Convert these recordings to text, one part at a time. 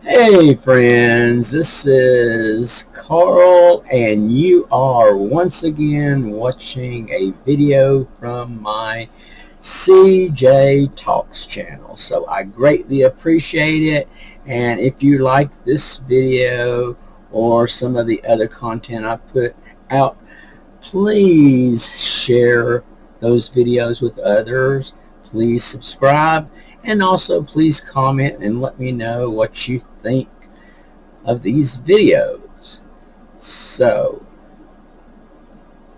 Hey friends, this is Carl and you are once again watching a video from my CJ Talks channel. So I greatly appreciate it, and if you like this video or some of the other content I put out, please share those videos with others. Please subscribe, and also please comment and let me know what you think of these videos. So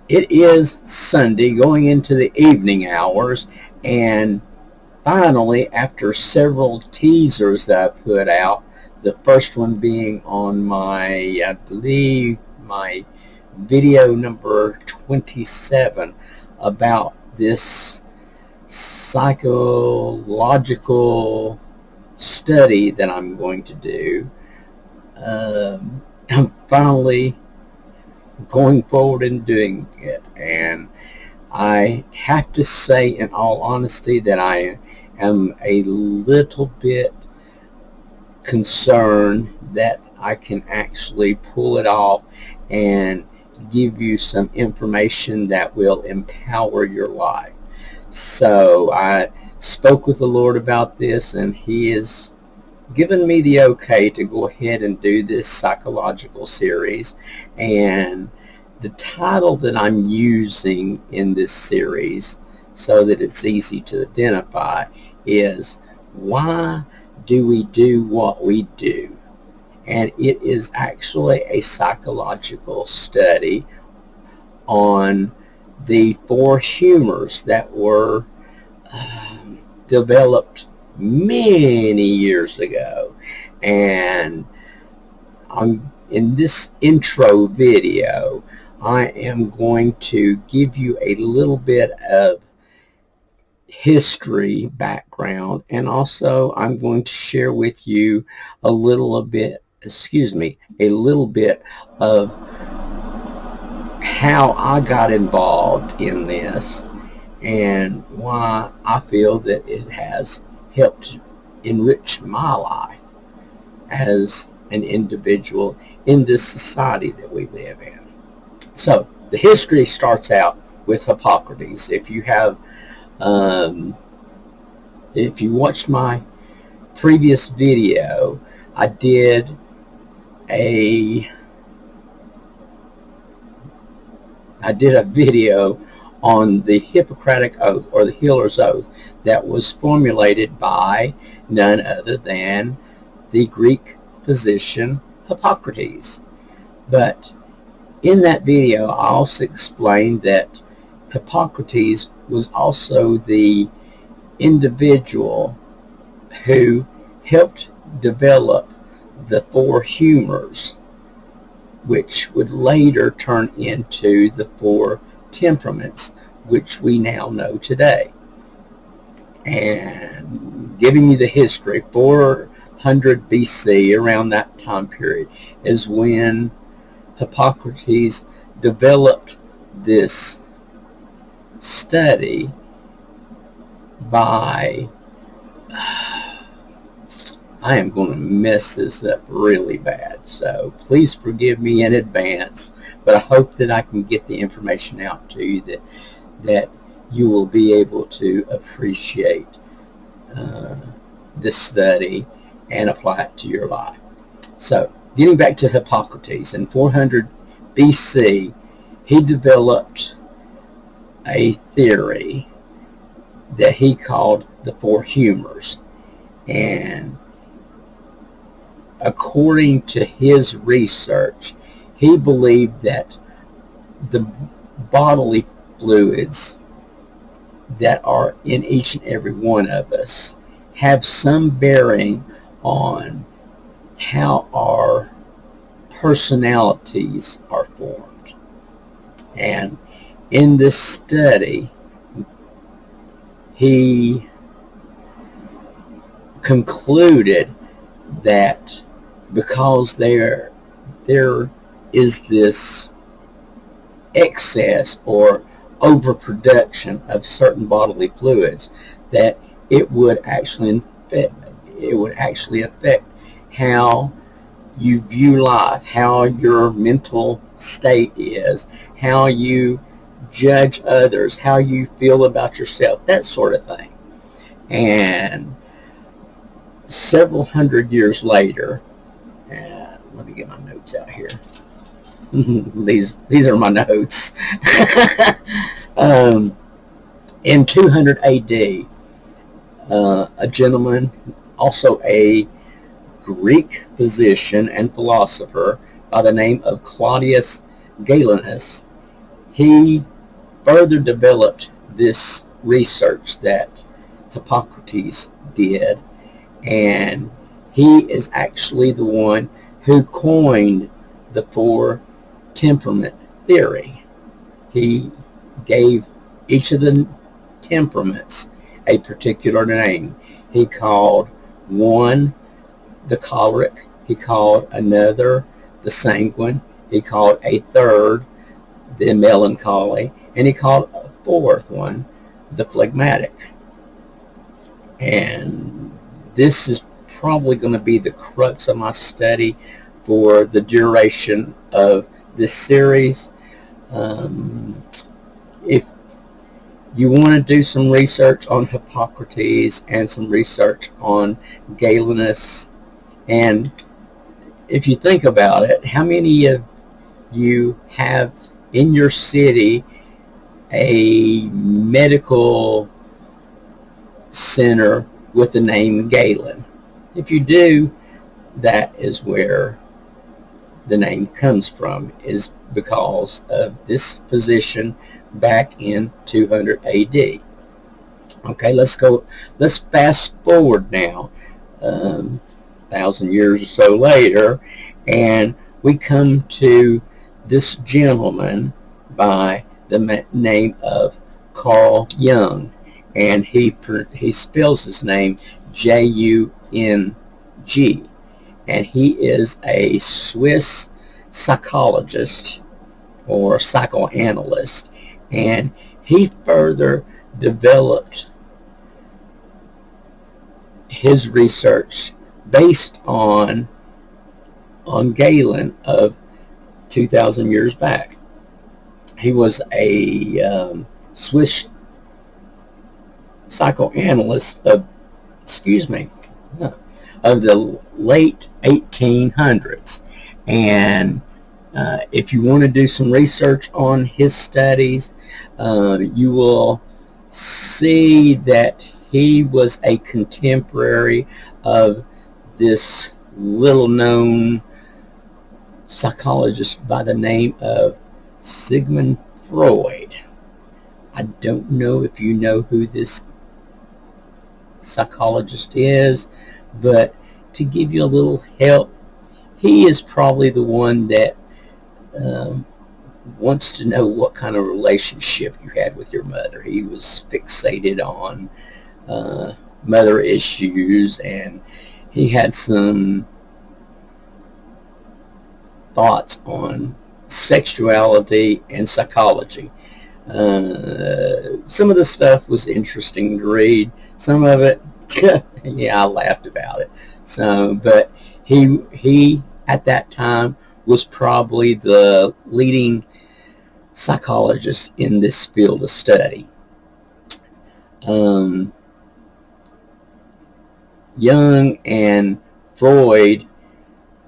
it is Sunday going into the evening hours, and finally, after several teasers that I put out, the first one being on my, I believe, my video number 27 about this psychological study that I'm going to do. I'm finally going forward and doing it, and I have to say in all honesty that I am a little bit concerned that I can actually pull it off and give you some information that will empower your life. So I spoke with the Lord about this, and He has given me the okay to go ahead and do this psychological series. And the title that I'm using in this series, so that it's easy to identify, is Why Do We Do What We Do? And it is actually a psychological study on the four humors that were developed many years ago. And in this intro video, I am going to give you a little bit of history background, and also I'm going to share with you a little bit of how I got involved in this and why I feel that it has helped enrich my life as an individual in this society that we live in. So the history starts out with Hippocrates. If you watched my previous video, I did a video on the Hippocratic Oath, or the Healer's Oath, that was formulated by none other than the Greek physician Hippocrates. But in that video, I also explained that Hippocrates was also the individual who helped develop the four humors, which would later turn into the four temperaments, which we now know today. And giving you the history, 400 BC, around that time period, is when Hippocrates developed this study by, I am going to mess this up really bad, so please forgive me in advance, but I hope that I can get the information out to you that you will be able to appreciate this study and apply it to your life. So, getting back to Hippocrates, in 400 BC, he developed a theory that he called the four humors. And according to his research, he believed that the bodily fluids that are in each and every one of us have some bearing on how our personalities are formed. And in this study, he concluded that because there is this excess or overproduction of certain bodily fluids, that it would actually affect how you view life, how your mental state is, how you judge others, how you feel about yourself, that sort of thing. And several hundred years later, let me get my notes out here. These are my notes. In 200 AD, a gentleman, also a Greek physician and philosopher by the name of Claudius Galenus, he further developed this research that Hippocrates did, and he is actually the one who coined the four temperament theory. He gave each of the temperaments a particular name. He called one the choleric, he called another the sanguine, he called a third the melancholy, and he called a fourth one the phlegmatic. And this is probably going to be the crux of my study for the duration of this series. If you want to do some research on Hippocrates and some research on Galenus, and if you think about it, how many of you have in your city a medical center with the name Galen? If you do, that is where the name comes from, is because of this physician back in 200 AD. Okay, let's fast forward now, 1,000 years or so later, and we come to this gentleman by the name of Carl Jung, and he spells his name J-U-N-G, and he is a Swiss psychologist or psychoanalyst, and he further developed his research based on Galen of 2,000 years back. He was a Swiss psychoanalyst of the late 1800s, and if you want to do some research on his studies, you will see that he was a contemporary of this little known psychologist by the name of Sigmund Freud. I don't know if you know who this psychologist is, but to give you a little help, he is probably the one that wants to know what kind of relationship you had with your mother. He was fixated on mother issues, and he had some thoughts on sexuality and psychology. Some of the stuff was interesting to read. Some of it, yeah, I laughed about it. So, but he at that time was probably the leading psychologist in this field of study. Jung and Freud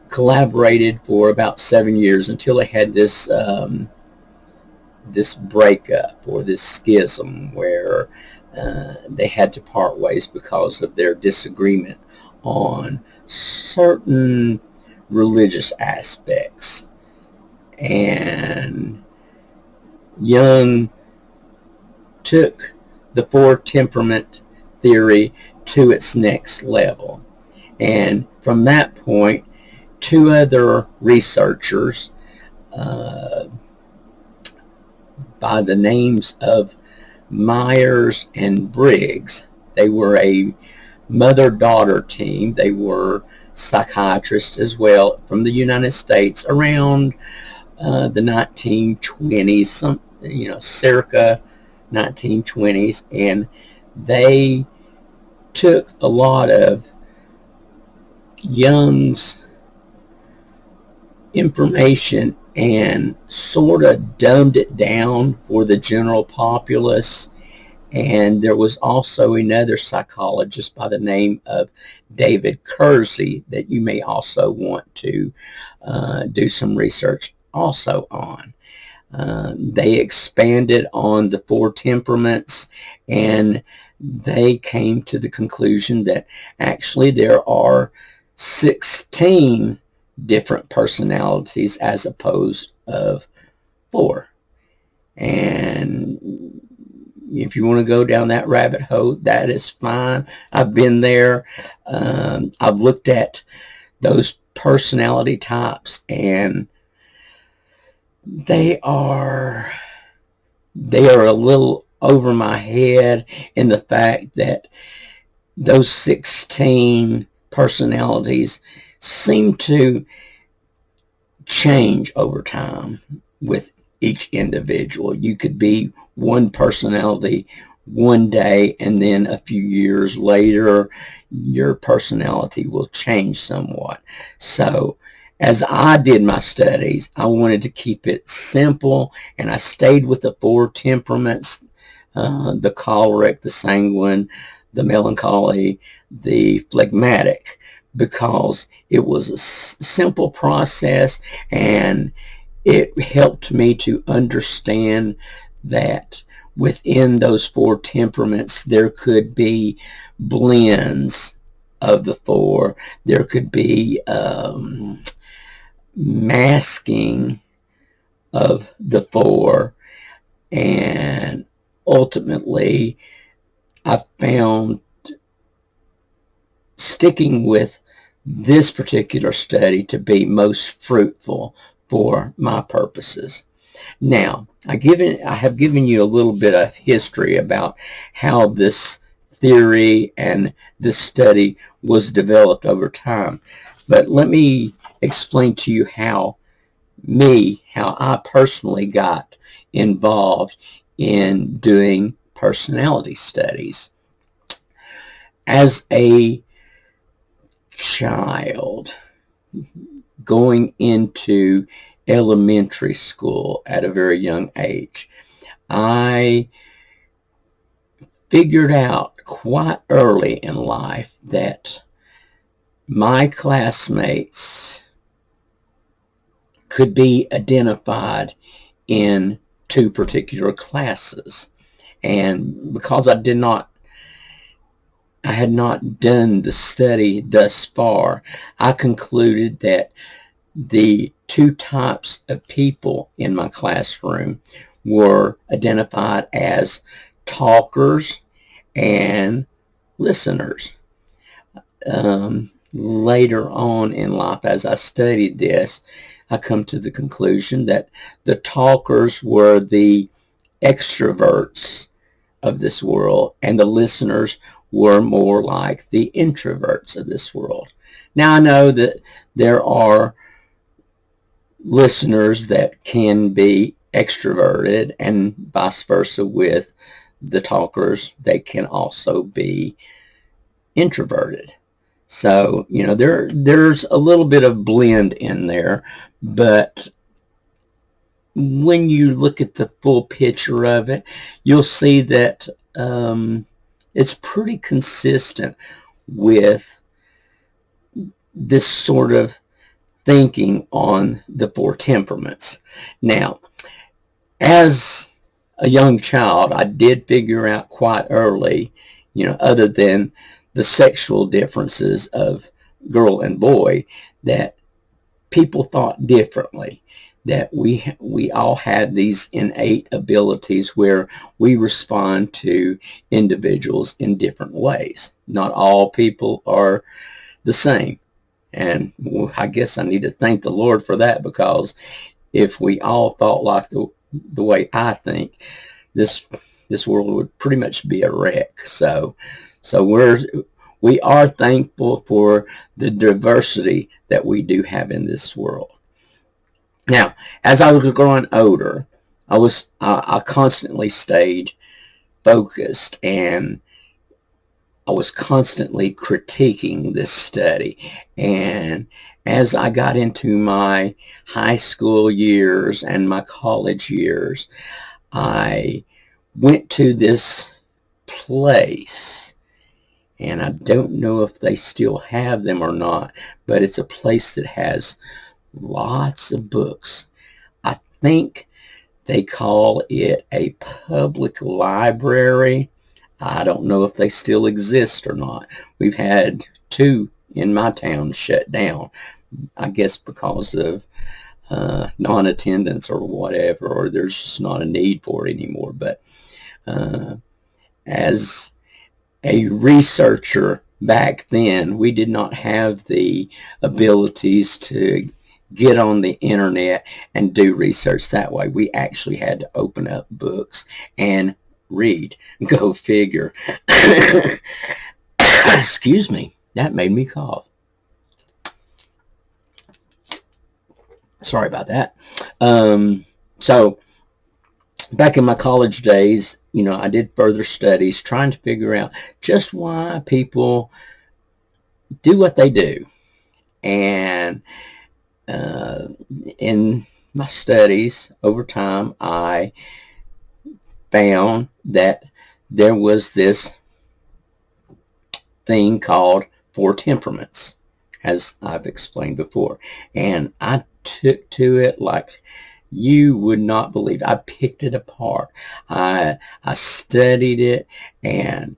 collaborated for about 7 years until they had this this breakup, or this schism, where they had to part ways because of their disagreement on certain religious aspects. And Jung took the four temperament theory to its next level, and from that point, two other researchers by the names of Myers and Briggs, they were a mother-daughter team. They were psychiatrists as well from the United States around the 1920s, circa 1920s, and they took a lot of Jung's information and sort of dumbed it down for the general populace. And there was also another psychologist by the name of David Kersey that you may also want to do some research also on. They expanded on the 4 temperaments, and they came to the conclusion that actually there are 16 different personalities as opposed of 4. And if you want to go down that rabbit hole, that is fine. I've been there. I've looked at those personality types, and they are a little over my head in the fact that those 16 personalities seem to change over time with each individual. You could be one personality one day, and then a few years later your personality will change somewhat. So as I did my studies, I wanted to keep it simple, and I stayed with the 4 temperaments, the choleric, the sanguine, the melancholy, the phlegmatic, because it was a simple process, and it helped me to understand that within those 4 temperaments there could be blends of the 4. There could be masking of the 4, and ultimately I found sticking with this particular study to be most fruitful for my purposes. Now, I have given you a little bit of history about how this theory and this study was developed over time, but let me explain to you how I personally got involved in doing personality studies. As a child, going into elementary school at a very young age, I figured out quite early in life that my classmates could be identified in 2 particular classes. And because I had not done the study thus far, I concluded that the 2 types of people in my classroom were identified as talkers and listeners. Later on in life, as I studied this, I come to the conclusion that the talkers were the extroverts of this world, and the listeners were more like the introverts of this world. Now, I know that there are listeners that can be extroverted, and vice versa with the talkers. They can also be introverted. So, there's a little bit of blend in there, but when you look at the full picture of it, you'll see that it's pretty consistent with this sort of thinking on the 4 temperaments. Now, as a young child, I did figure out quite early, other than the sexual differences of girl and boy, that people thought differently, that we all had these innate abilities where we respond to individuals in different ways. Not all people are the same. And I guess I need to thank the Lord for that, because if we all thought like the way I think, this world would pretty much be a wreck. So we are thankful for the diversity that we do have in this world. Now, as I was growing older, I constantly stayed focused and I was constantly critiquing this study. And as I got into my high school years and my college years, I went to this place, and I don't know if they still have them or not, but it's a place that has lots of books. I think they call it a public library. I don't know if they still exist or not. We've had two in my town shut down, I guess because of non-attendance or whatever, or there's just not a need for it anymore. But as a researcher back then, we did not have the abilities to get on the internet and do research that way. We actually had to open up books and read. Go figure. Excuse me, that made me cough. Sorry about that. So back in my college days, I did further studies trying to figure out just why people do what they do. And in my studies over time, I found that there was this thing called 4 temperaments, as I've explained before. And I took to it like you would not believe. I picked it apart. I studied it, and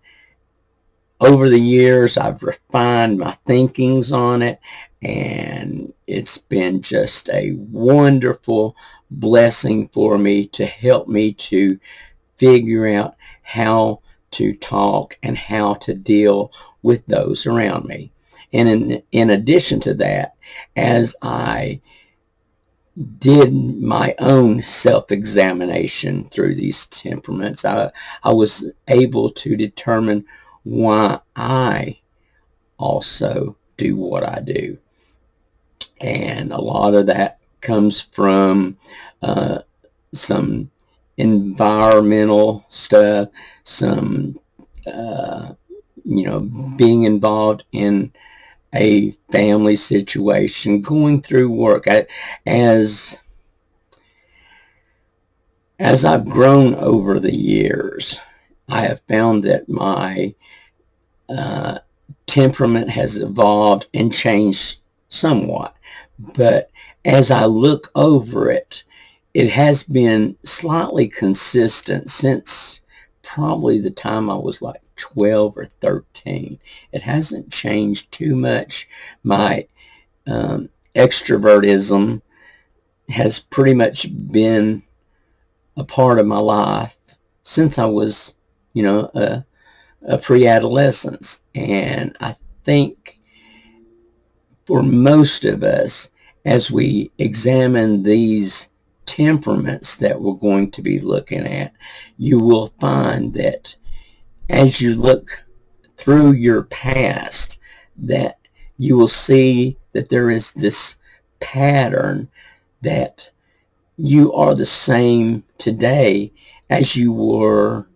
over the years I've refined my thinkings on it, and it's been just a wonderful blessing for me to help me to figure out how to talk and how to deal with those around me. And in addition to that, as I did my own self-examination through these temperaments, I was able to determine why I also do what I do. And a lot of that comes from some environmental stuff, some being involved in a family situation, going through work. As I've grown over the years, I have found that my temperament has evolved and changed somewhat. But as I look over it, it has been slightly consistent since probably the time I was like 12 or 13. It hasn't changed too much. My extrovertism has pretty much been a part of my life since I was, a pre-adolescence. And I think for most of us, as we examine these temperaments that we're going to be looking at, you will find that as you look through your past, that you will see that there is this pattern that you are the same today as you were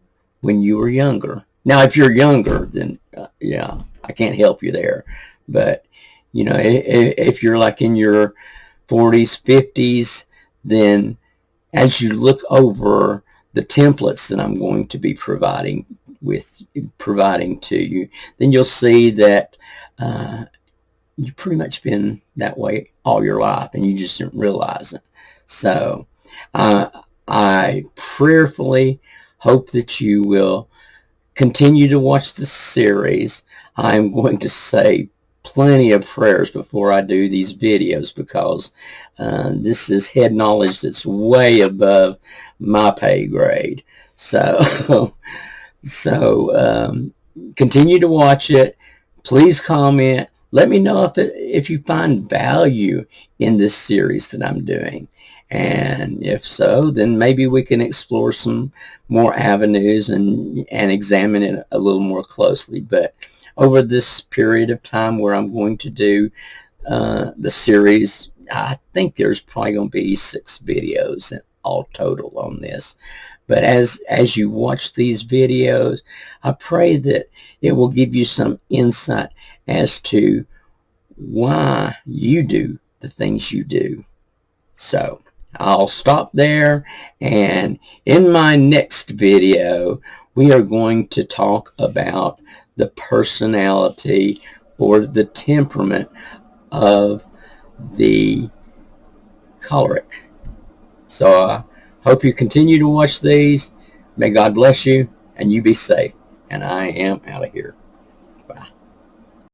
when you were younger. Now, if you're younger, then yeah, I can't help you there. But, if you're like in your 40s, 50s, then as you look over the templates that I'm going to be providing to you, then you'll see that you've pretty much been that way all your life, and you just didn't realize it. So I prayerfully hope that you will continue to watch the series. I'm going to say plenty of prayers before I do these videos, because this is head knowledge that's way above my pay grade. So continue to watch it. Please comment. Let me know if you find value in this series that I'm doing. And if so, then maybe we can explore some more avenues and examine it a little more closely. But over this period of time where I'm going to do the series, I think there's probably going to be 6 videos all total on this. But as you watch these videos, I pray that it will give you some insight as to why you do the things you do. So I'll stop there, and in my next video we are going to talk about the personality or the temperament of the choleric. So I hope you continue to watch these. May God bless you and you be safe. And I am out of here.